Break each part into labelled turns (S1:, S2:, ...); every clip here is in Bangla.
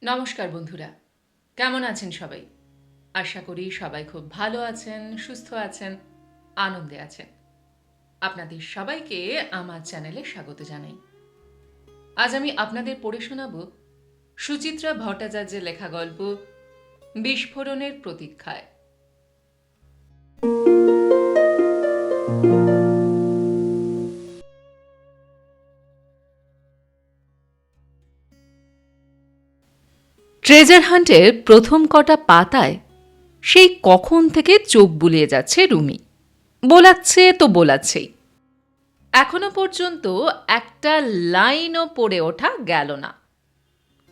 S1: নমস্কার বন্ধুরা, কেমন আছেন সবাই? আশা করি সবাই খুব ভালো আছেন, সুস্থ আছেন, আনন্দে আছেন। আপনাদের সবাইকে আমার চ্যানেলে স্বাগত জানাই। আজ আমি আপনাদের পড়ে শোনাব সুচিত্রা ভট্টাচার্যের লেখা গল্প বিস্ফোরণের প্রতীক্ষায়। ট্রেজার হান্টের প্রথম কটা পাতায় সেই কখন থেকে চোখ বুলিয়ে যাচ্ছে রুমি। বোলাচ্ছে তো বোলাচ্ছেই। এখনো পর্যন্ত একটা লাইনও পড়ে ওঠা গেল না।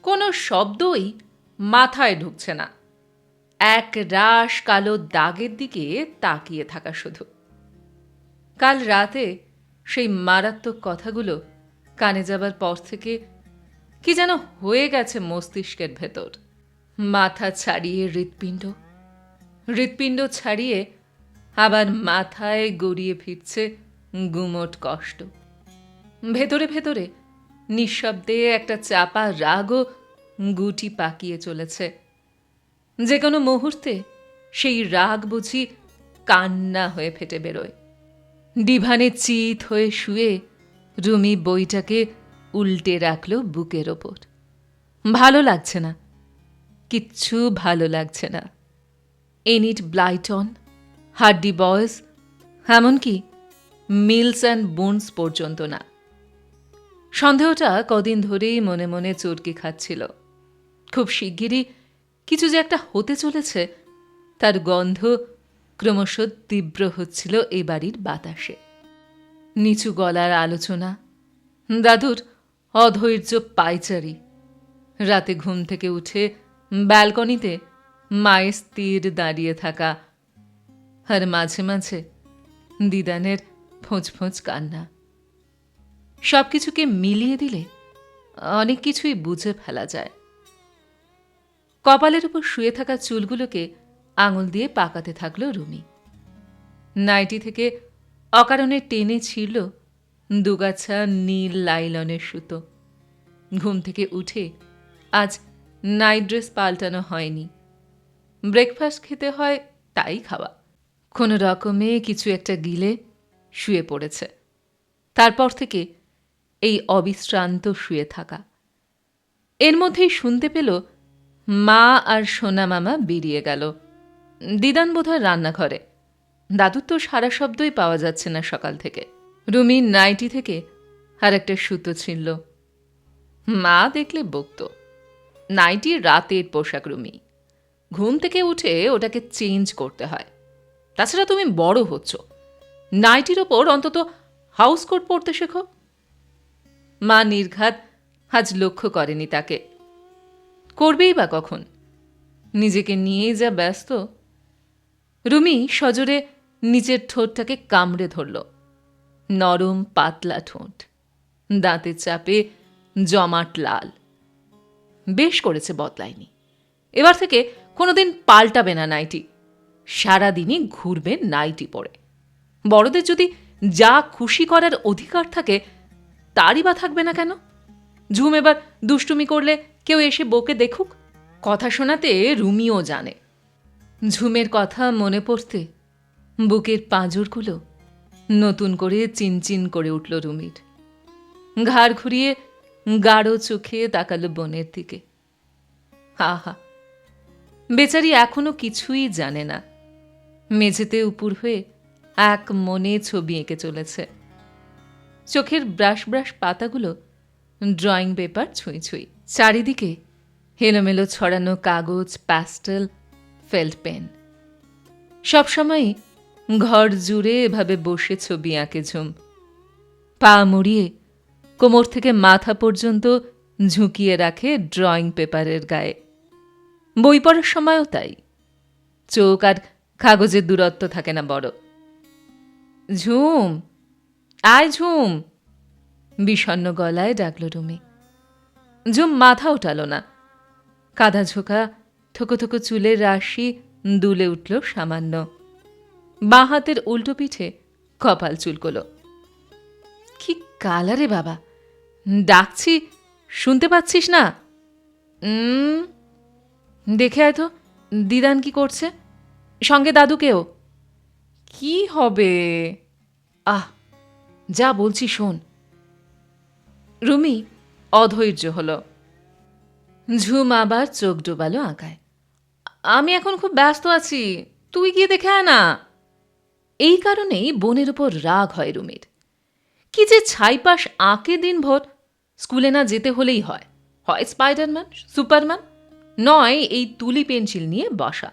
S1: কোনো শব্দই মাথায় ঢুকছে না। এক রাশ কালো দাগের দিকে তাকিয়ে থাকা শুধু। কাল রাতে সেই মারাত্মক কথাগুলো কানে যাবার পর থেকে কি যেন হয়ে গেছে মস্তিষ্কের ভেতর। মাথা ছাড়িয়ে হৃৎপিণ্ড, হৃৎপিণ্ড ছাড়িয়ে আবার মাথায় গড়িয়ে ফিরছে গুমোট কষ্ট। ভেতরে ভেতরে নিঃশব্দে একটা চাপা রাগও গুটি পাকিয়ে চলেছে। যে কোনো মুহূর্তে সেই রাগ বুঝি কান্না হয়ে ফেটে বেরোয়। ডিভানে চিত হয়ে শুয়ে রুমি বইটাকে উল্টে রাখল বুকের ওপর। ভালো লাগছে না, কিচ্ছু ভালো লাগছে না। এনিট ব্লাইটন, হার্ডি বয়েজ, এমনকি মিলস অ্যান্ড বোনস পর্যন্ত না। সন্দেহটা কদিন ধরেই মনে মনে চরকি খাচ্ছিল। খুব শিগগিরই কিছু যে একটা হতে চলেছে তার গন্ধ ক্রমশ তীব্র হচ্ছিল এ বাড়ির বাতাসে। নিচু গলার আলোচনা, দাদুর অধৈর্য পায়চারি, রাতে ঘুম থেকে উঠে ব্যালকনিতে মায়ের স্থির দাঁড়িয়ে থাকা, আর মাঝে মাঝে দিদানের ফোঁচ ফোঁচ কান্না। সব কিছুকে মিলিয়ে দিলে অনেক কিছুই বুঝে ফেলা যায়। কপালের উপর শুয়ে থাকা চুলগুলোকে আঙুল দিয়ে পাকাতে থাকল রুমি। নাইটি থেকে অকারণে টেনে ছিঁড়ল দুগাছা নীল লাইলনের সুতো। ঘুম থেকে উঠে আজ নাইট ড্রেস পাল্টানো হয়নি। ব্রেকফাস্ট খেতে হয় তাই খাওয়া। কোনো রকমে কিছু একটা গিলে শুয়ে পড়েছে। তারপর থেকে এই অবিশ্রান্ত শুয়ে থাকা। এর মধ্যেই শুনতে পেল মা আর সোনা মামা বেরিয়ে গেল। দিদান বোধহয় রান্নাঘরে। দাদুর তো সারা শব্দই পাওয়া যাচ্ছে না সকাল থেকে। রুমির নাইটি থেকে আর একটা সুতো ছিঁড়ল। মা দেখলে বকত। নাইটি রাতের পোশাক রুমি, ঘুম থেকে উঠে ওটাকে চেঞ্জ করতে হয়। তাছাড়া তুমি বড় হচ্ছ, নাইটির ওপর অন্তত হাউস কোট পরতে শেখো। মা নির্ঘাত আজ লক্ষ্য করেনি তাকে। করবেই বা কখন? নিজেকে নিয়েই যা ব্যস্ত। রুমি সজোরে নিজের ঠোঁটটাকে কামড়ে ধরল। নরম পাতলা ঠোঁট, দাঁতের চাপে জমাট লাল। বেশ করেছে বদলায়নি। এবার থেকে কোনোদিন পাল্টাবে না নাইটি। সারাদিনই ঘুরবে নাইটি পরে। বড়দের যদি যা খুশি করার অধিকার থাকে তারই বা থাকবে না কেন? ঝুম এবার দুষ্টুমি করলে কেউ এসে বকে দেখুক। কথা শোনাতে রুমিও জানে। ঝুমের কথা মনে পড়তে বুকের পাঁজরগুলো নতুন করে চিনচিন করে উঠল রুমির। ঘাড় ঘুরিয়ে গাঢ় চোখে তাকালো বোনের দিকে। আহা, বেচারি এখনো কিছুই জানে না। মেঝেতে উপুর হয়ে এক মনে ছবি এঁকে চলেছে। চোখের ব্রাশ ব্রাশ পাতাগুলো ড্রয়িং পেপার ছুঁই ছুঁই। চারিদিকে হেলোমেলো ছড়ানো কাগজ, প্যাস্টেল, ফেল্ট পেন। সবসময়ই ঘর জুড়ে এভাবে বসে ছবি আঁকে ঝুম। পা মুড়িয়ে কোমর থেকে মাথা পর্যন্ত ঝুঁকিয়ে রাখে ড্রয়িং পেপারের গায়ে। বই পড়ার সময়ও তাই। চোখ আর কাগজের দূরত্ব থাকে না বড়। ঝুম, আয় ঝুম, বিষণ্ণ গলায় ডাকল রুমি। ঝুম মাথা ওঠালো না। কাঁধা ঝোঁকা থোকো থোকো চুলের রাশি দুলে উঠল সামান্য। বাঁ হাতের উল্টো পিঠে কপাল চুলকোলো। কি কালারে বাবা, ডাকছি শুনতে পাচ্ছিস না? দেখে আয় তো দিদান কি করছে, সঙ্গে দাদুকেও। কি হবে? আহ, যা বলছি শোন। রুমি অধৈর্য হল। ঝুম আবার চোখ ডোবালো আঁকায়। আমি এখন খুব ব্যস্ত আছি, তুই গিয়ে দেখে আয় না। এই কারণেই বোনের উপর রাগ হয় রুমির। কি যে ছাইপাশ আঁকে দিনভর, স্কুলে না যেতে হলেই হয়, হয় স্পাইডারম্যান সুপারম্যান, নয় এই তুলি পেন্সিল নিয়ে বসা।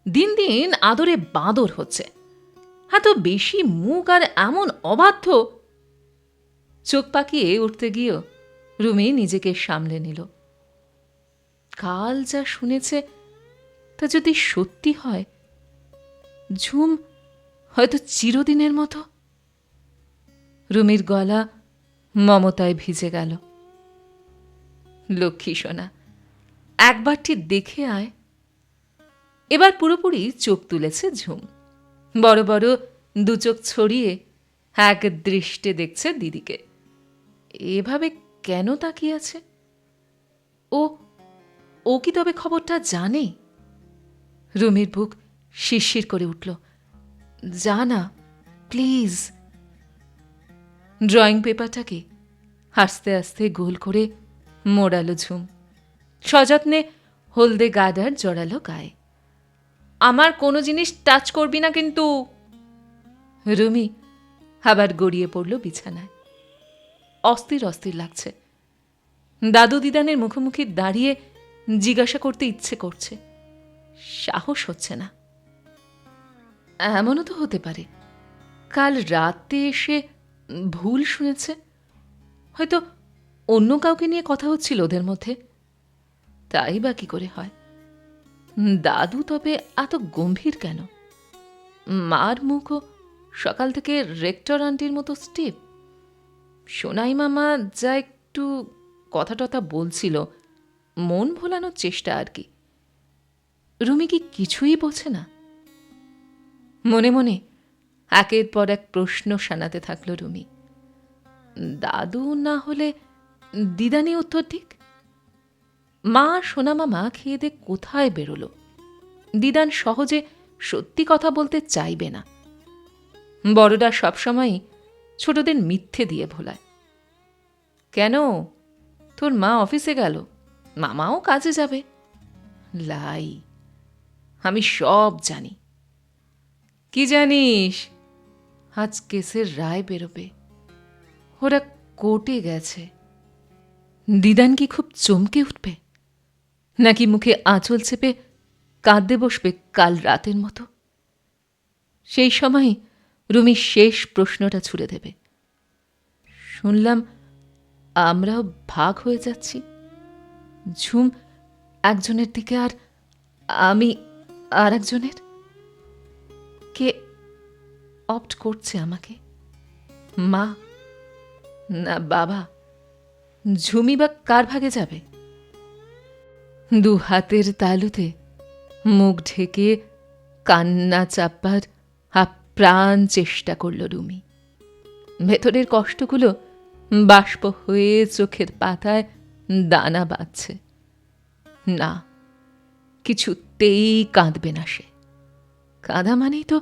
S1: দিন দিন আদরে বাঁদর হচ্ছে। হ্যাঁ, তো বেশি মুখ আর এমন অবাধ্য। চোখ পাকিয়ে উঠতে গিয়েও রুমি নিজেকে সামলে নিল। কাল যা শুনেছে তা যদি সত্যি হয়, ঝুম হয়তো চিরদিনের মতো। রুমির গলা মমতায় ভিজে গেল। লক্ষ্মী সোনা, একবারটি দেখে আয়। এবার পুরোপুরি চোখ তুলেছে ঝুম। বড় বড় দু চোখ ছড়িয়ে এক দৃষ্টে দেখছে দিদিকে। এভাবে কেন তাকিয়ে আছে? ও ও কি তবে খবরটা জানে? রুমির বুক শিরশির করে উঠল। জানা প্লিজ। ড্রয়িং পেপারটাকে আস্তে আস্তে গোল করে মোড়ালো ঝুম। সযত্নে হলদে গার্ডার জড়ালো গায়ে। আমার কোনো জিনিস টাচ করবি না কিন্তু। রুমি আবার গড়িয়ে পড়ল বিছানায়। অস্থির অস্থির লাগছে। দাদু দিদানের মুখোমুখি দাঁড়িয়ে জিজ্ঞাসা করতে ইচ্ছে করছে, সাহস হচ্ছে না। এমনও তো হতে পারে কাল রাতে এসে ভুল শুনেছে, হয়তো অন্য কাউকে নিয়ে কথা হচ্ছিল ওদের মধ্যে। তাই বা কি করে হয়? দাদু তবে এত গম্ভীর কেন? মার মুখও সকাল থেকে রেক্টর আন্টির মতো স্টিপ। সোনাই মামা যা একটু কথা টথা বলছিল, মন ভোলানোর চেষ্টা আর কি। রুমি কি কিছুই বোঝে না? মনে মনে একের পর এক প্রশ্ন শানাতে থাকল রুমি। দাদু না হলে দিদানি উত্তর দিক। মা সোনা মামা খেয়ে দে কোথায় বেরোলো? দিদান সহজে সত্যি কথা বলতে চাইবে না। বড়রা সবসময়ই ছোটদের মিথ্যে দিয়ে ভোলায়। কেন, তোর মা অফিসে গেল, মামাও কাজে যাবে। লাই, আমি সব জানি। কি জানিস? আজ কেসের রায় বেরোবে, ওরা কোর্টে গেছে। দিদান কি খুব চমকে উঠবে, নাকি মুখে আঁচল চেপে কাঁদতে বসবে কাল রাতের মতো? সেই সময় রুমি শেষ প্রশ্নটা ছুড়ে দেবে। শুনলাম আমরাও ভাগ হয়ে যাচ্ছি। ঝুম একজনের দিকে আর আমি আর একজনের। কে অপ্ট করছে আমাকে, মা না বাবা? ঝুমি বা কার ভাগে যাবে? দু হাতের তালুতে মুখ ঢেকে কান্না চাপবার আপ্রাণ চেষ্টা করল রুমি। ভেতরের কষ্টগুলো বাষ্প হয়ে চোখের পাতায় দানা বাঁধছে। না, কিছুতেই কাঁদবে না সে। কাঁদা মানেই তো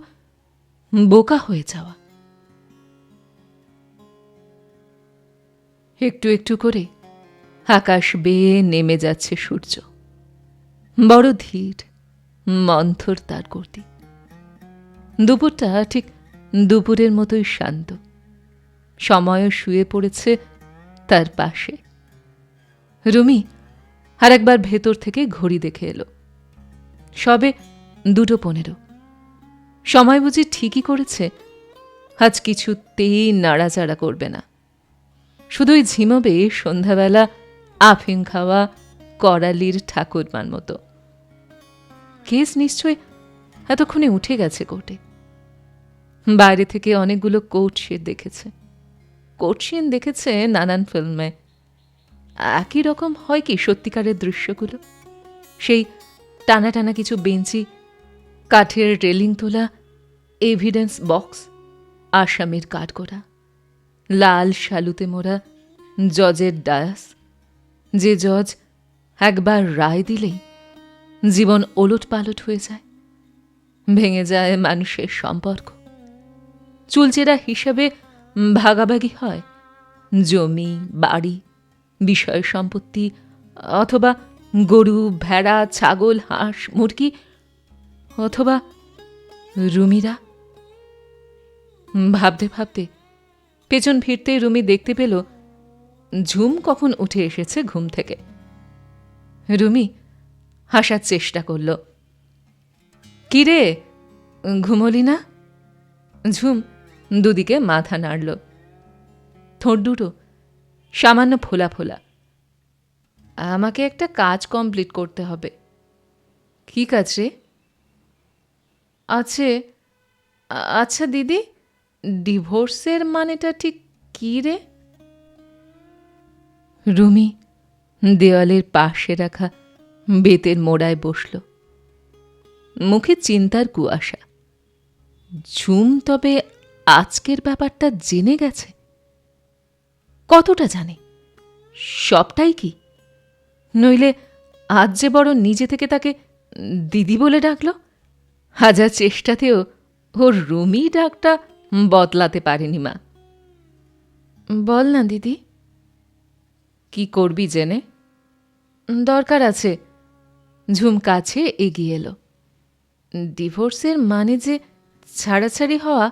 S1: বোকা হয়ে যাওয়া। একটু একটু করে আকাশ বেয়ে নেমে যাচ্ছে সূর্য। বড় ধীর, মন্থর তার গতি। দুপুরটা ঠিক দুপুরের মতোই শান্ত। সময়ও শুয়ে পড়েছে তার পাশে। রুমি আর একবার ভেতর থেকে ঘড়ি দেখে এলো। সবে 2:15। সময় বুঝি ঠিকই করেছে, আজ কিছুতেই নাড়াচাড়া করবে না। শুধুই ঝিমবে সন্ধ্যাবেলা আফিং খাওয়া করালির ঠাকুরমার মতো। কেস নিশ্চয় এতক্ষণে উঠে গেছে কোর্টে। বাইরে থেকে অনেকগুলো কোর্ট শিট দেখেছে। কোর্ট সিন দেখেছে নানান ফিল্মে। একই রকম হয় কি সত্যিকারের দৃশ্যগুলো? সেই টানা টানা কিছু বেঞ্চি, কাঠের রেলিং তোলা এভিডেন্স বক্স, আসামির কাঠগোড়া, লাল শালুতে মোড়া জজের ডায়াস, যে জজ একবার রায় দিলেই জীবন ওলটপালট হয়ে যায়, ভেঙে যায় মানুষের সম্পর্ক, চুলচেরা হিসাবে ভাগাভাগি হয় জমি, বাড়ি, বিষয় সম্পত্তি, অথবা গরু, ভেড়া, ছাগল, হাঁস, মুরগি, অথবা রুমিরা। ভাবতে ভাবতে পেছন ফিরতেই রুমি দেখতে পেল ঝুম কখন উঠে এসেছে ঘুম থেকে। রুমি হাসার চেষ্টা করল। কি রে, ঘুমোলি না? ঝুম দুদিকে মাথা নাড়ল, ঠোঁট দুটো সামান্য ফোলা ফোলা। আমাকে একটা কাজ কমপ্লিট করতে হবে। কি কাজ রে? আচ্ছা দিদি, ডিভোর্সের মানেটা ঠিক কী রে? রুমি দেওয়ালের পাশে রাখা বেতের মোড়ায় বসল, মুখে চিন্তার কুয়াশা। ঝুম তবে আজকের ব্যাপারটা জেনে গেছে? কতটা জানে? সবটাই কি? নইলে আজ যে বড় নিজে থেকে তাকে দিদি বলে ডাকল, হাজার চেষ্টাতেও ওর রুমি ডাকটা বদলাতে পারেনি মা। বল না দিদি। কি করবি জেনে? দরকার আছে। ঝুম কাছে এগিয়ে এলো। ডিভোর্সের মানে যে ছাড়াছাড়ি হওয়া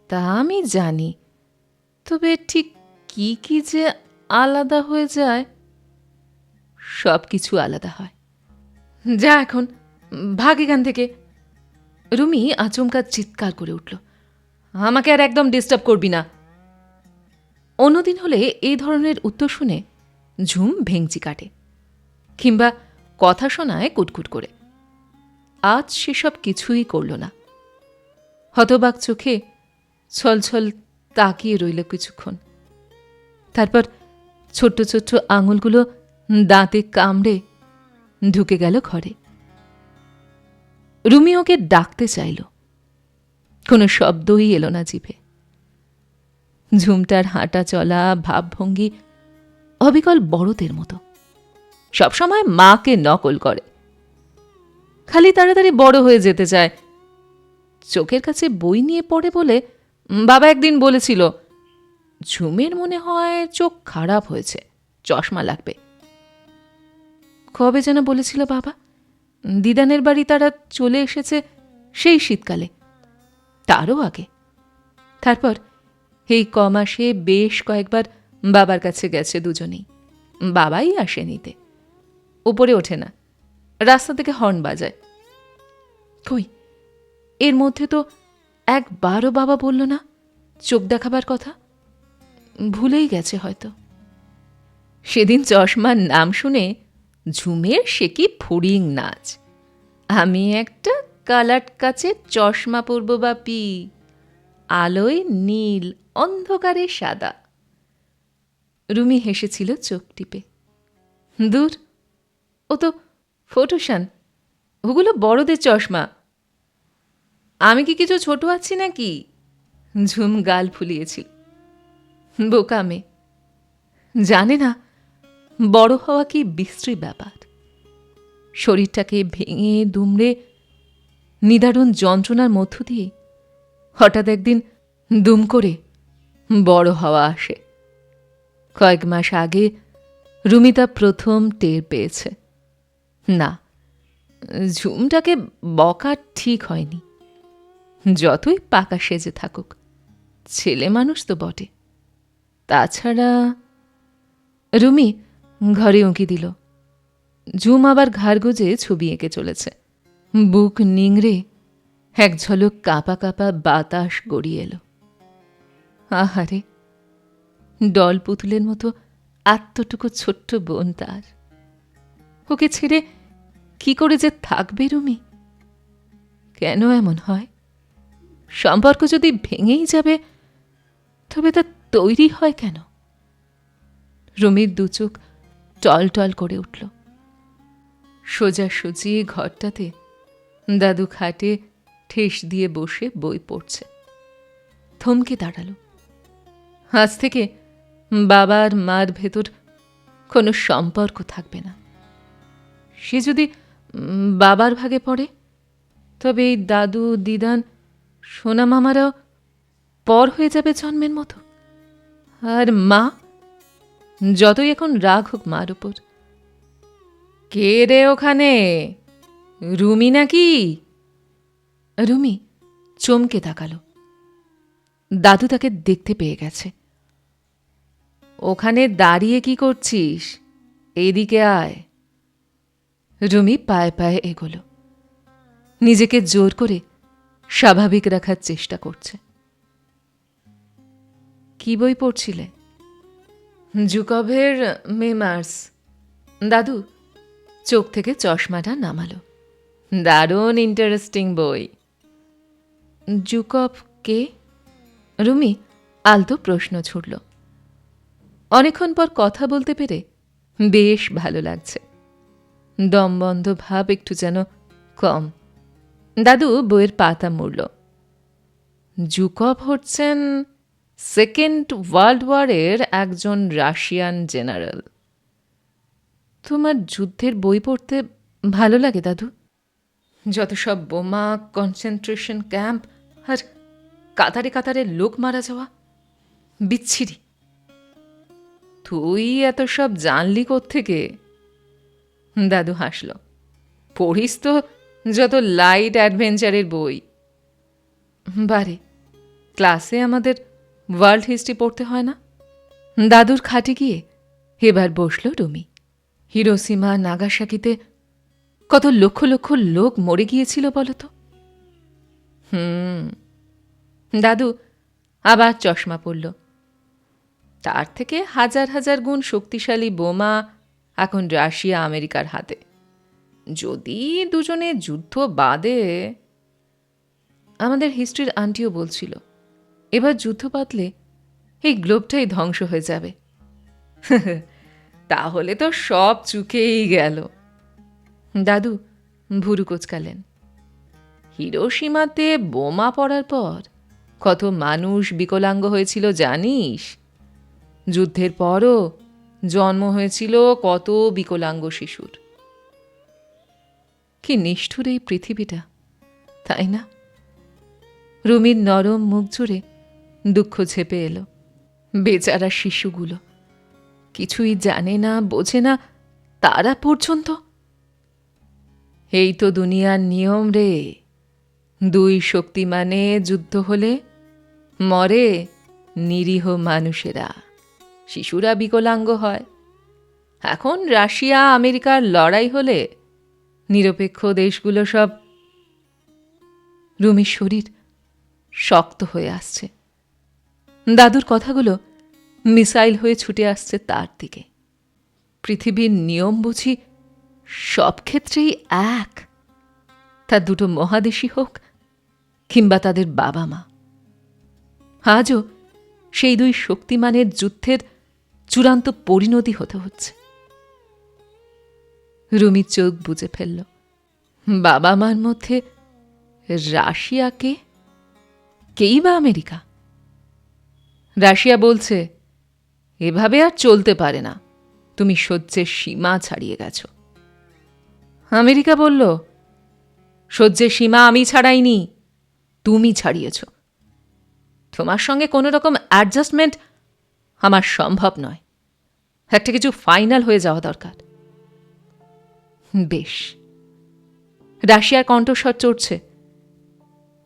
S1: তা আমি জানি, তবে ঠিক কি কি যে আলাদা হয়ে যায়। সব কিছু আলাদা হয়। যা এখন, ভাগ এখান থেকে। রুমি আচমকা চিৎকার করে উঠল, আমাকে আর একদম ডিস্টার্ব করবি না। অন্যদিন হলে এই ধরনের উত্তর শুনে ঝুম ভেংচি কাটে, কিংবা কথা শোনায় কুটকুট করে। আজ সেসব কিছুই করল না। হতবাক চোখে ছলছল তাকিয়ে রইল কিছুক্ষণ। তারপর ছোট্ট ছোট্ট আঙুলগুলো দাঁতে কামড়ে ঢুকে গেল ঘরে। রুমি ওকে ডাকতে চাইল, কোনো শব্দই এলো না জিভে। ঝুমটার হাঁটা চলা, ভাবভঙ্গি অবিকল বড়দের মতো, সবসময় মাকে নকল করে। খালি তাড়াতাড়ি বড় হয়ে যেতে চায়। চোখের কাছে বই নিয়ে পড়ে বলে বাবা একদিন বলেছিল, ঝুমের মনে হয় চোখ খারাপ হয়েছে, চশমা লাগবে। কবে যেন বলেছিল বাবা? দিদানের বাড়ি তারা চলে এসেছে সেই শীতকালে, তারও আগে। তারপর এই কমাসে বেশ কয়েকবার বাবার কাছে গেছে দুজনেই। বাবাই আসে নিতে, উপরে ওঠে না, রাস্তা থেকে হর্ন বাজায়। কই, এর মধ্যে তো একবারও বাবা বলল না চোখ দেখাবার কথা। ভুলেই গেছে হয়তো। সেদিন চশমার নাম শুনে ঝুমের সে কি ফড়িং নাচ। আমি একটা কালাট কাচের চশমা পরব বাপি, আলোয় নীল, অন্ধকারে সাদা। রুমি হেসেছিল চোখ টিপে। দূর, ও তো ফটোশান, ওগুলো বড়দের চশমা। আমি কি কিছু ছোট আছি নাকি? ঝুম গাল ফুলিয়েছিল। বোকা মেয়ে, জানে না বড় হওয়া কি বিশ্রী ব্যাপার। শরীরটাকে ভেঙে দুমড়ে নিদারুণ যন্ত্রণার মধ্য দিয়ে হঠাৎ একদিন দুম করে বড় হওয়া আসে। কয়েক মাস আগে রুমি তা প্রথম টের পেয়েছে। না, ঝুমটাকে বকা ঠিক হয়নি। যতই পাকা সেজে থাকুক, ছেলে মানুষ তো বটে। তাছাড়া রুমি ঘরে উঁকি দিল। ঝুম আবার ঘাড় গুজে ছবি এঁকে চলেছে। বুক নিংড়ে এক ঝলক কাঁপা কাঁপা বাতাস গড়িয়ে এলো। আহারে, ডল পুতুলের মতো এতটুকু ছোট্ট বোন তার। ওকে ছেড়ে কি করে যে থাকবে রুমি? কেন এমন হয়? সম্পর্ক যদি ভেঙেই যাবে, তবে তা তৈরি হয় কেন? রুমির দুচোখ টল টল করে উঠল। সোজাসুজি ঘরটাতে দাদু খাটে ঠেস দিয়ে বসে বই পড়ছে। থমকে দাঁড়ালো। আজ থেকে বাবার মার ভেতর কোনো সম্পর্ক থাকবে না। সে যদি বাবার ভাগে পড়ে। তবে এই দাদু দিদান সোনা মামারাও পর হয়ে যাবে জন্মের মতো। আর মা, যতই এখন রাগ হোক মার উপর। কে রে ওখানে? রুমি নাকি? রুমি চমকে তাকালো। দাদু তাকে দেখতে পেয়ে গেছে। ওখানে দাঁড়িয়ে কি করছিস? এইদিকে আয়। রুমি পায়ে পায়ে এগোলো, নিজেকে জোর করে স্বাভাবিক রাখার চেষ্টা করছে। কি বই পড়ছিলে? জুকভের মেমার্স। দাদু চোখ থেকে চশমাটা নামালো। দারুণ ইন্টারেস্টিং বই। জুকভ কে? রুমি আলতো প্রশ্ন ছুড়ল। অনেকক্ষণ পর কথা বলতে পেরে বেশ ভালো লাগছে। দমবন্ধ ভাব একটু যেন কম। দাদু বইয়ের পাতা মুড়ল। জুকভ হচ্ছেন সেকেন্ড ওয়ার্ল্ড ওয়ারের একজন রাশিয়ান জেনারেল। তোমার যুদ্ধের বই পড়তে ভালো লাগে দাদু? যত সব বোমা, কনসেন্ট্রেশন ক্যাম্প আর কাতারে কাতারে লোক মারা যাওয়া, বিচ্ছিরি। তুই এত সব জানলি কোত্থেকে? দাদু হাসল। পড়িস তো যত লাইট অ্যাডভেঞ্চারের বই। বারে, ক্লাসে আমাদের ওয়ার্ল্ড হিস্ট্রি পড়তে হয় না? দাদুর খাটে গিয়ে এবার বসল রুমি। হিরোসীমা, নাগাসাকিতে কত লক্ষ লক্ষ লোক মরে গিয়েছিল বলতো? দাদু আবার চশমা পড়ল। তার থেকে হাজার হাজার গুণ শক্তিশালী বোমা এখন রাশিয়া আমেরিকার হাতে। যদি দুজনে যুদ্ধ বাদে। আমাদের হিস্ট্রির আন্টিও বলছিল এবার যুদ্ধ বাঁধলে এই গ্লোবটাই ধ্বংস হয়ে যাবে। তাহলে তো সব চুকেই গেল। দাদু ভুরু কোচকালেন। হিরোশিমাতে বোমা পড়ার পর কত মানুষ বিকলাঙ্গ হয়েছিল জানিস? যুদ্ধের পরও জন্ম হয়েছিল কত বিকলাঙ্গ শিশুর। কি নিষ্ঠুর এই পৃথিবীটা, তাই না? রুমির নরম মুখ জুড়ে দুঃখ ঝেপে এলো। বেচারা শিশুগুলো কিছুই জানে না, বোঝে না, তারা পর্যন্ত। এই তো দুনিয়ার নিয়ম রে। দুই শক্তিমানে যুদ্ধ হলে মরে নিরীহ মানুষেরা, শিশুরা বিকলাঙ্গ হয়। এখন রাশিয়া আমেরিকার লড়াই হলে নিরপেক্ষ দেশগুলো সব। রুমির শরীর শক্ত হয়ে আসছে। দাদুর কথাগুলো মিসাইল হয়ে ছুটে আসছে তার দিকে। পৃথিবীর নিয়ম বুঝি সব ক্ষেত্রেই এক, তা দুটো মহাদেশই হোক কিংবা তাদের বাবা মা। আজও সেই দুই শক্তিমানের যুদ্ধের চূড়ান্ত পরিণতি হতে হচ্ছে। রুমি চোখ বুজে ফেলল। বাবা মার মধ্যে রাশিয়াকে, কেই বা আমেরিকা? রাশিয়া বলছে এভাবে আর চলতে পারে না, তুমি সহ্যের সীমা ছাড়িয়ে গেছ। আমেরিকা বলল সহ্যের সীমা আমি ছাড়াইনি, তুমি ছাড়িয়েছ। তোমার সঙ্গে কোনো রকম অ্যাডজাস্টমেন্ট আমার সম্ভব নয়, একটা কিছু ফাইনাল হয়ে যাওয়া দরকার। বেশ, রাশিয়ার কণ্ঠস্বর চড়ছে।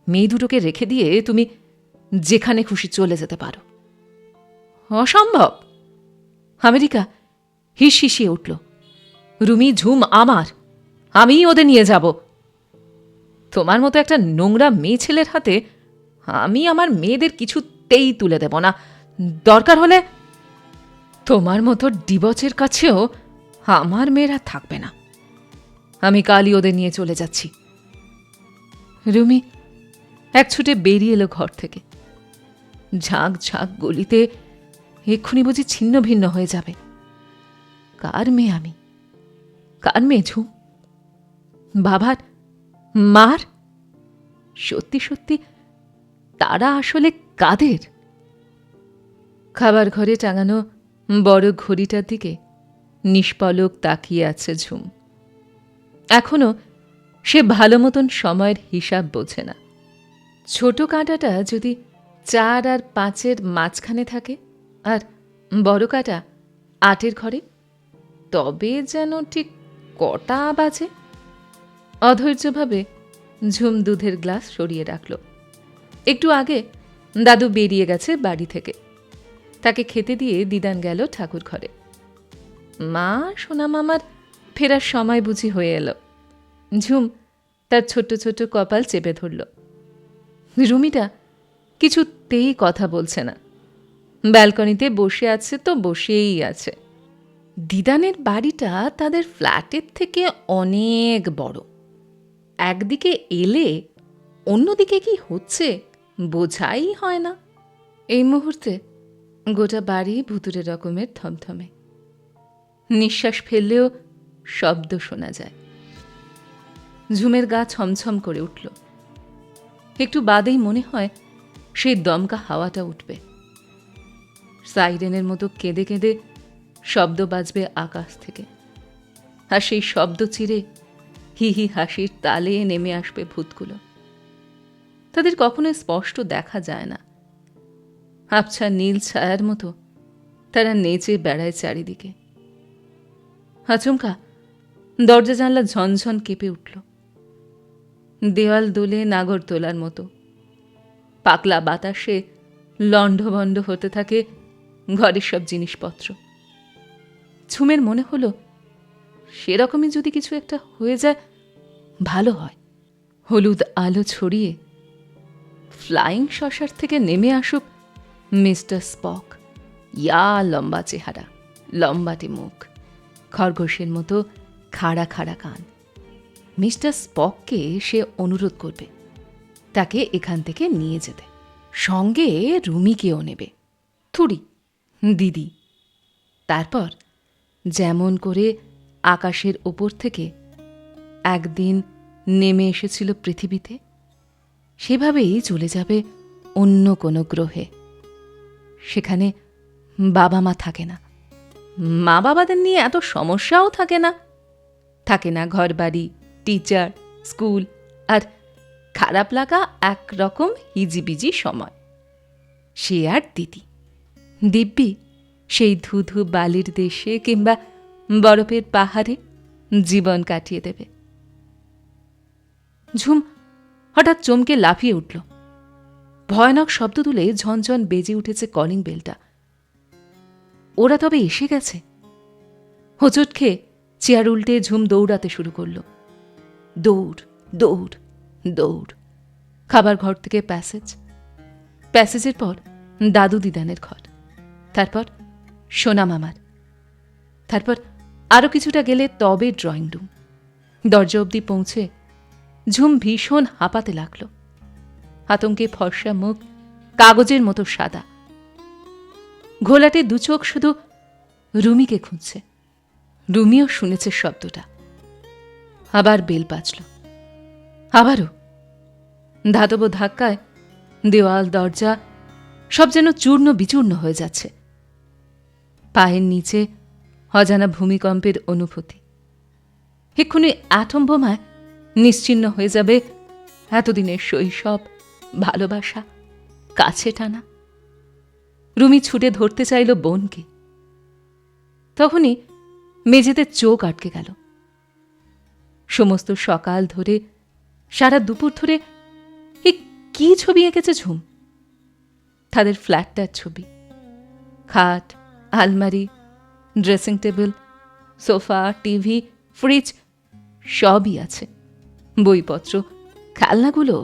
S1: মেয়ে দুটোকে রেখে দিয়ে তুমি যেখানে খুশি চলে যেতে পারো। অসম্ভব। আমেরিকা হিস হিসিয়ে উঠল। রুমি, ঝুম আমার, আমি ওদের নিয়ে যাব। তোমার মতো একটা নোংরা মেয়ে ছেলের হাতে আমি আমার মেয়েদের কিছুতেই তুলে দেব না। দরকার হলে তোমার মতো ডিবচের কাছেও আমার মেয়েরা থাকবে না। আমি কালই ওদের নিয়ে চলে যাচ্ছি। রুমি এক ছুটে বেরিয়ে এলো ঘর থেকে। ঝাঁক ঝাঁক গলিতে এক্ষুনি বুঝি ছিন্ন ভিন্ন হয়ে যাবে। কার মেয়ে আমি? কার মেয়ে ঝুম? বাবার, মার? সত্যি সত্যি তারা আসলে কাদের? খাবার ঘরে টাঙানো বড় ঘড়িটার দিকে নিষ্পলক তাকিয়ে আছে ঝুম। এখনো সে ভালো মতন সময়ের হিসাব বোঝে না। ছোট কাঁটাটা যদি 4 আর 5-এর মাঝখানে থাকে আর বড় কাঁটা 8-এর ঘরে, তবে যেন ঠিক কটা বাজে। অধৈর্যভাবে ঝুম দুধের গ্লাস সরিয়ে রাখল। একটু আগে দাদু বেরিয়ে গেছে বাড়ি থেকে। তাকে খেতে দিয়ে দিদান গেল ঠাকুর ঘরে। মা সোনা মামার ফেরার সময় বুঝি হয়ে এলো। ঝুম তার ছোট্ট ছোট্ট কপাল চেপে ধরল। রুমিটা কিছুতেই কথা বলছে না। ব্যালকনিতে বসে আছে তো বসেই আছে। দিদানের বাড়িটা তাদের ফ্ল্যাটের থেকে অনেক বড়। একদিকে এলে অন্যদিকে কি হচ্ছে বোঝাই হয় না। এই মুহূর্তে গোটা বাড়ি ভুতুরে রকমের থমথমে। নিঃশ্বাস ফেললেও শব্দ শোনা যায়। ঝুমের গা ছমছম করে উঠল। একটু বাদেই মনে হয় সেই দমকা হাওয়াটা উঠবে। সাইরেনের মতো কেঁদে কেঁদে শব্দ বাজবে আকাশ থেকে, আর সেই শব্দ চিরে হি হি হাসির তালে নেমে আসবে ভূতগুলো। তাদের কখনো স্পষ্ট দেখা যায় না। আবছা নীল ছায়ার মতো তারা নেচে বেড়ায় চারিদিকে। আচমকা দরজা জানলা ঝনঝন কেঁপে উঠল। দেওয়াল দোলে নাগরদোলার মতো। পাকলা বাতাসে লণ্ডভণ্ড হতে থাকে ঘরের সব জিনিসপত্র। ঝুমের মনে হলো সেরকমই যদি কিছু একটা হয়ে যায় ভালো হয়। হলুদ আলো ছড়িয়ে ফ্লাইং শসার থেকে নেমে আসুক মিস্টার স্পক। ইয়া লম্বা চেহারা, লম্বাটে মুখ, খরগোশের মতো খাড়া খাড়া কান। মিস্টার স্পককে সে অনুরোধ করবে তাকে এখান থেকে নিয়ে যেতে। সঙ্গে রুমিকেও নেবে, থুড়ি দিদি। তারপর যেমন করে আকাশের ওপর থেকে একদিন নেমে এসেছিল পৃথিবীতে, সেভাবেই চলে যাবে অন্য কোনো গ্রহে। সেখানে বাবা মা থাকে না, মা বাবাদের নিয়ে এত সমস্যাও থাকে না। থাকে না ঘরবাড়ি, টিচার, স্কুল, আর খারাপ লাগা একরকম হিজিবিজি সময়। সে আর দিদি দিব্যি সেই ধুধু বালির দেশে কিংবা বরফের পাহাড়ে জীবন কাটিয়ে দেবে। ঝুম হঠাৎ চমকে লাফিয়ে উঠল। ভয়ানক শব্দ তুলে ঝনঝন বেজে উঠেছে কলিং বেলটা। ওরা তবে এসে গেছে। হোঁচট খেয়ে চেয়ার উল্টে ঝুম দৌড়াতে শুরু করল। দৌড় দৌড় দৌড়। খাবার ঘর থেকে প্যাসেজ, প্যাসেজের পর দাদু দিদানের ঘর, তারপর সোনা মামার, তারপর আরো কিছুটা গেলে তবে ড্রয়িং রুম। দরজা অবধি পৌঁছে ঝুম ভীষণ হাঁপাতে লাগল। আতঙ্কে ফর্সা মুখ কাগজের মতো সাদা। ঘোলাটে দুচোখ শুধু রুমিকে খুঁজছে। রুমিও শুনেছে শব্দটা। আবার বেল বাজল। আবারও ধাতব ধাক্কায় দেওয়াল, দরজা সব যেন চূর্ণ বিচূর্ণ হয়ে যাচ্ছে। পায়ের নিচে অজানা ভূমিকম্পের অনুভূতি। এক্ষুনি অ্যাটম বোমায় নিশ্চিহ্ন হয়ে যাবে এতদিনের শৈশব, ভালোবাসা, কাছে টানা। রুমি ছুটে ধরতে চাইল বোনকে। তখনই মেঝেতে চোখ আটকে গেল। সমস্ত সকাল ধরে, সারা দুপুর ধরে এ কি ছবি এঁকেছে ঝুম? তাদের ফ্ল্যাটটার ছবি। খাট, আলমারি, dressing table, sofa, TV, fridge সবই আছে। বইপত্র, খেলনাগুলো।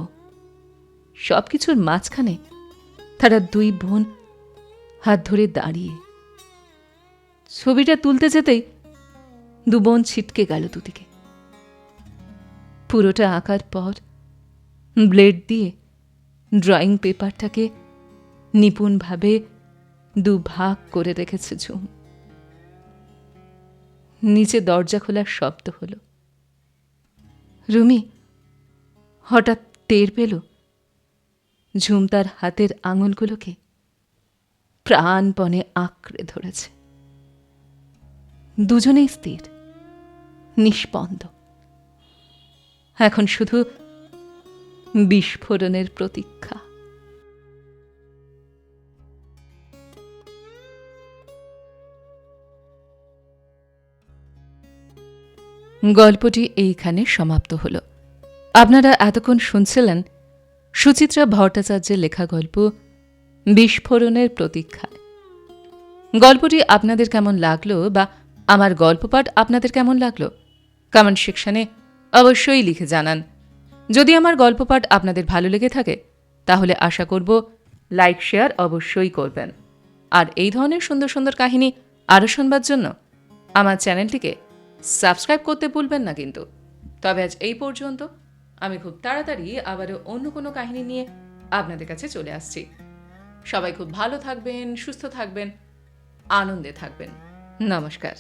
S1: সবকিছুর মাঝখানে তারা দুই বোন হাত ধরে দাঁড়িয়ে। ছবিটা তুলতে যেতেই দু বোন ছিটকে গেল দুদিকে। পুরোটা আঁকার পর ব্লেড দিয়ে ড্রয়িং পেপারটাকে নিপুণভাবে দুভাগ করে রেখেছে ঝুম। নিচে দরজা খোলার শব্দ হল। রুমি হঠাৎ টের পেল ঝুম তার হাতের আঙুলগুলোকে প্রাণপণে আঁকড়ে ধরেছে। দুজনেই স্থির, নিষ্পন্দ। এখন শুধু বিস্ফোরণের প্রতীক্ষা। গল্পটি এইখানে সমাপ্ত হল। আপনারা এতক্ষণ শুনছিলেন সুচিত্রা ভট্টাচার্যের লেখা গল্প বিস্ফোরণের প্রতীক্ষায়। গল্পটি আপনাদের কেমন লাগলো বা আমার গল্পপাঠ আপনাদের কেমন লাগলো কমেন্ট সেকশনে অবশ্যই লিখে জানান। যদি আমার গল্পপাঠ আপনাদের ভালো লেগে থাকে তাহলে আশা করব লাইক শেয়ার অবশ্যই করবেন। আর এই ধরনের সুন্দর সুন্দর কাহিনী আরও শুনবার জন্য আমার চ্যানেলটিকে সাবস্ক্রাইব করতে ভুলবেন না কিন্তু। তবে আজ এই পর্যন্ত। আমি খুব তাড়াতাড়ি আবারও অন্য কোনো কাহিনী নিয়ে আপনাদের কাছে চলে আসছি। সবাই খুব ভালো থাকবেন, সুস্থ থাকবেন, আনন্দে থাকবেন। নমস্কার।